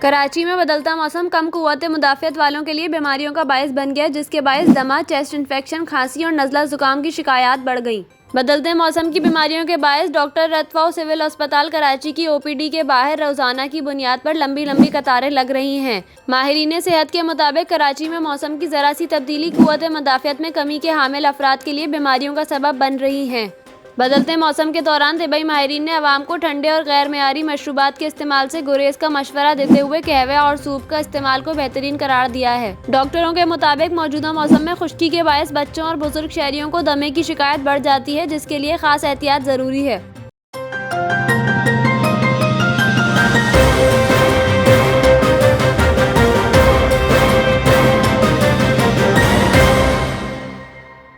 कराची में बदलता मौसम कम कुव्वत मुदाफ़ियत वालों के लिए बीमारियों का बायस बन गया, जिसके बायस दमा, चेस्ट इन्फेक्शन, खांसी और नज़ला ज़ुकाम की शिकायत बढ़ गई। बदलते मौसम की बीमारियों के बायस डॉक्टर रतफ़ा सिविल अस्पताल कराची की ओपीडी के बाहर रोज़ाना की बुनियाद पर लंबी लंबी कतारें लग रही हैं। माहिरीन सेहत के मुताबिक कराची में मौसम की ज़रा सी तब्दीली कुव्वत मुदाफ़ियत में कमी के हामिल अफराद के लिए बीमारियों का सबब बन रही हैं। बदलते मौसम के दौरान तिब्बी माहिरीन ने अवाम को ठंडे और गैर मेयारी मशरूबात के इस्तेमाल से गुरेज का मशवरा देते हुए कहवे और सूप का इस्तेमाल को बेहतरीन करार दिया है। डॉक्टरों के मुताबिक मौजूदा मौसम में खुश्की के बायस बच्चों और बुजुर्ग शहरियों को दमे की शिकायत बढ़ जाती है, जिसके लिए खास एहतियात ज़रूरी है।